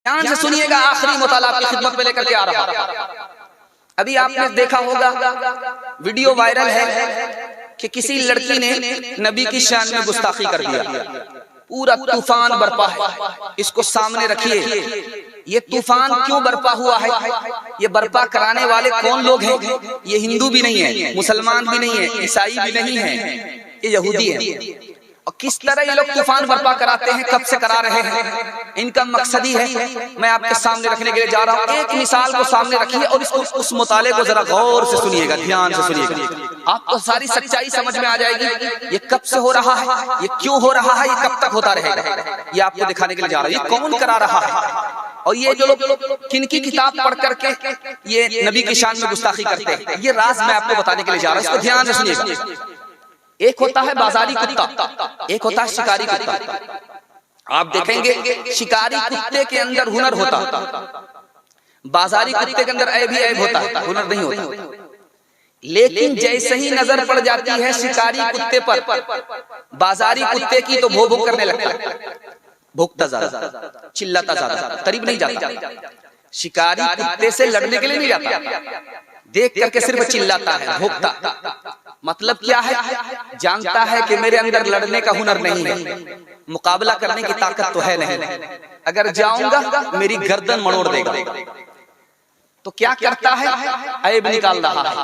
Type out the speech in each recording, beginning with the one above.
ध्यान से सुनिएगा, आखिरी मुताला आपकी खिदमत में लेकर के आ रहा है। अभी आपने देखा होगा, वीडियो वायरल है कि किसी लड़की ने नबी की शान में गुस्ताखी कर दिया। पूरा तूफान बरपा है, इसको सामने रखिए। ये तूफान क्यों बरपा हुआ है? ये बरपा कराने वाले कौन लोग हैं? ये हिंदू भी नहीं है, मुसलमान भी नहीं है, ईसाई भी नहीं है, ये यहूदी है। और किस तरह ये लोग तूफान बर्पा कराते हैं, कब से करा रहे हैं, इनका मकसद ही है। मैं आपके सामने रखने के लिए जा रहा हूँ। एक मिसाल को सामने रखिए और इसको उस मुताले को जरा गौर से सुनिएगा, ध्यान से सुनिएगा, आपको सारी सच्चाई समझ में आ जाएगी। ये कब से हो रहा है, ये क्यों हो रहा है, ये कब तक होता रहेगा, ये आपको दिखाने के लिए जा रहा हूँ। ये कौन करा रहा है और ये जो लोग किनकी किताब पढ़ करके ये नबी की शान में गुस्ताखी करते हैं, ये राज मैं आपको बताने के लिए जा रहा हूँ। इसको ध्यान से सुनिएगा। एक होता है बाजारी कुत्ता, एक होता है शिकारी कुत्ता। आप देखेंगे शिकारी कुत्ते के अंदर हुनर होता, बाजारी कुत्ते के अंदर ऐब ही ऐब होता, हुनर नहीं होता। लेकिन जैसे ही नजर पड़ जाती है शिकारी कुत्ते पर, बाजारी कुत्ते की, तो भो भो करने लगता है, भोगता ज्यादा, चिल्लाता ज्यादा, करीब नहीं जाता। शिकारी कुत्ते से लड़ने के लिए नहीं जाता, देख करके सिर्फ चिल्लाता है, भोगता। मतलब क्या है? जानता है कि मेरे अंदर लड़ने का हुनर नहीं है, मुकाबला करने की ताकत तो है नहीं, अगर जाऊंगा मेरी गर्दन मरोड़ देगा। तो क्या करता है? ऐब निकाल रहा है,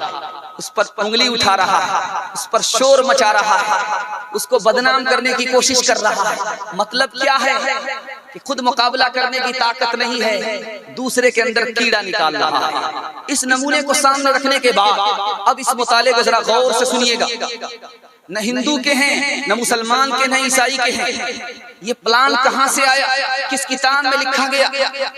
उस पर उंगली उठा रहा है, उस पर शोर मचा रहा है, उसको बदनाम करने की कोशिश कर रहा है। मतलब क्या है कि खुद मुकाबला करने की ताकत नहीं है, दूसरे के अंदर कीड़ा निकाल रहा है। इस नमूने को सामने रखने के बाद अब इस मुताले को जरा गौर से सुनिएगा। न हिंदू के हैं, न मुसलमान के, न ईसाई के हैं। ये प्लान कहां से आया, किस किताब में लिखा गया?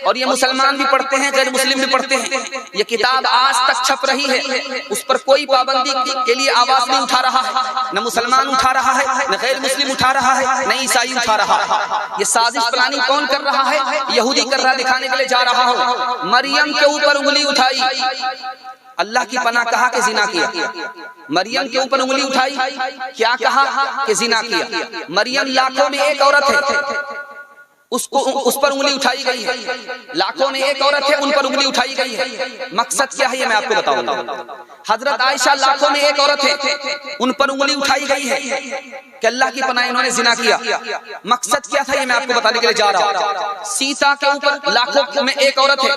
और ये मुसलमान भी पढ़ते हैं, गैर मुस्लिम भी पढ़ते हैं। ये किताब आज तक छप रही है, उस पर कोई पाबंदी के लिए आवाज नहीं उठा रहा है, न मुसलमान उठा रहा है, न गैर मुस्लिम उठा रहा है, न ईसाई उठा रहा है। ये साजिश प्लानिंग कौन कर रहा है? यहूदी कर रहा, दिखाने के लिए जा रहा हूं। मरियम के ऊपर उंगली उठाई, अल्लाह की पनाह कहा कि जिना किया। मरियम के ऊपर उंगली उठाई, क्या कहा कि जिना किया। मरियम लाखों में एक औरत है, उसको उस पर उंगली उठाई गई है। लाखों में एक औरत है, उन पर उंगली उठाई गई है। मकसद क्या है ये मैं आपको बताऊंगा। हजरत आयशा लाखों में एक औरत है, उन पर उंगली उठाई गई है कि अल्लाह की पनाह इन्होंने जिना किया। मकसद क्या था ये मैं आपको बताने के लिए जा रहा हूँ। सीता के ऊपर लाखों में एक औरत है,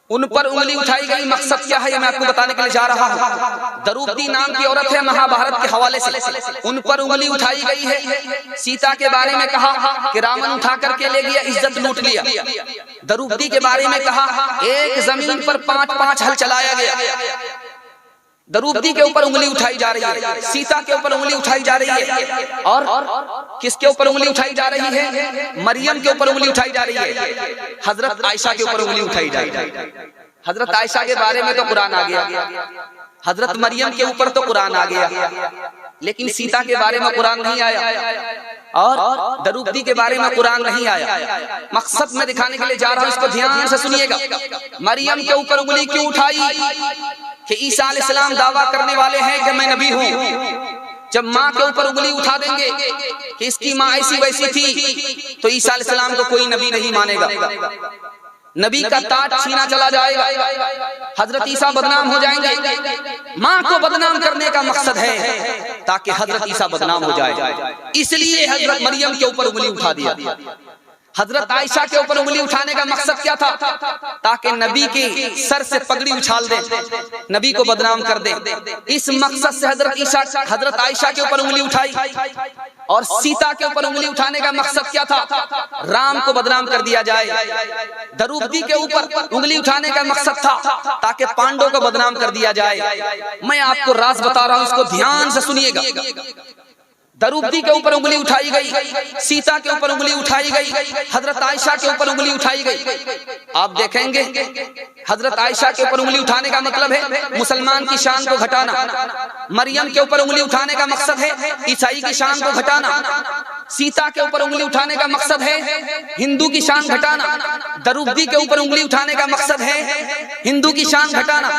उन पर उंगली उठाई गई। मकसद क्या है ये मैं आपको बताने के लिए जा रहा हूँ। द्रौपदी नाम की औरत है, महाभारत के हवाले से, उन पर उंगली उठाई गई है। सीता के बारे में कहा कि रावण उठा करके ले गया, इज्जत लूट लिया। द्रौपदी के बारे में कहा एक जमीन पर 5-5 हल चलाया गया। द्रौपदी के ऊपर उंगली उठाई जा रही है, सीता के ऊपर उंगली उठाई जा रही है, और किसके ऊपर उंगली उठाई जा रही है? मरियम के ऊपर उंगली उठाई जा रही है। हजरत आयशा के ऊपर उंगली उठाई जा रही है। हजरत आयशा के बारे में तो कुरान आ गया, हजरत मरियम के ऊपर तो कुरान आ गया, लेकिन सीता के बारे में कुरान नहीं आया और द्रौपदी के बारे में कुरान नहीं आया। मकसद में दिखाने के लिए जा रहा हूं, इसको ध्यान से सुनिएगा। मरियम के ऊपर उंगली क्यों उठाई? कि ईसा अलैहिस्सलाम दावा करने वाले हैं कि मैं नबी हूँ। जब माँ के ऊपर उंगली उठा देंगे कि इसकी माँ ऐसी वैसी थी, तो ईसा अलैहिस्सलाम को कोई नबी नहीं मानेगा, नबी का ताज छीना चला जाएगा, हजरत ईसा बदनाम हो जाएंगे। माँ को बदनाम करने का मकसद है ताकि हजरत ईसा बदनाम हो जाए, इसलिए हजरत मरियम के ऊपर उंगली उठा दिया। हजरत आयशा के ऊपर उंगली उठाने का मकसद क्या था? ताकि नबी के सर से पगड़ी उछाल दे, नबी को बदनाम कर दे। इस मकसद से हजरत आयशा के ऊपर उंगली उठाई। और सीता के ऊपर उंगली उठाने का मकसद क्या था? राम को बदनाम कर दिया जाए। द्रौपदी के ऊपर उंगली उठाने का मकसद था ताकि पांडवों को बदनाम कर दिया जाए। मैं आपको राज बता रहा हूं, इसको ध्यान से सुनिएगा। द्रौपदी के ऊपर उंगली उठाई गई, सीता के ऊपर उंगली उठाई गई, हजरत आयशा के ऊपर उंगली उठाई गई। आप देखेंगे हजरत आयशा के ऊपर उंगली उठाने का मतलब है मुसलमान की शान को घटाना। मरियम के ऊपर उंगली उठाने का मकसद है ईसाई की शान को घटाना। सीता के ऊपर उंगली उठाने का मकसद है हिंदू की शान घटाना। द्रौपदी के ऊपर उंगली उठाने का मकसद है हिंदू की शान घटाना।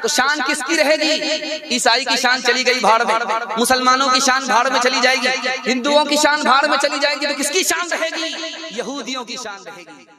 तो शान किसकी रहेगी? ईसाई की शान चली गई भाड़ में, मुसलमानों की शान भाड़ में चली जाएगी, हिंदुओं की शान भाड़ में चली जाएगी, तो किसकी शान रहेगी? यहूदियों की शान रहेगी।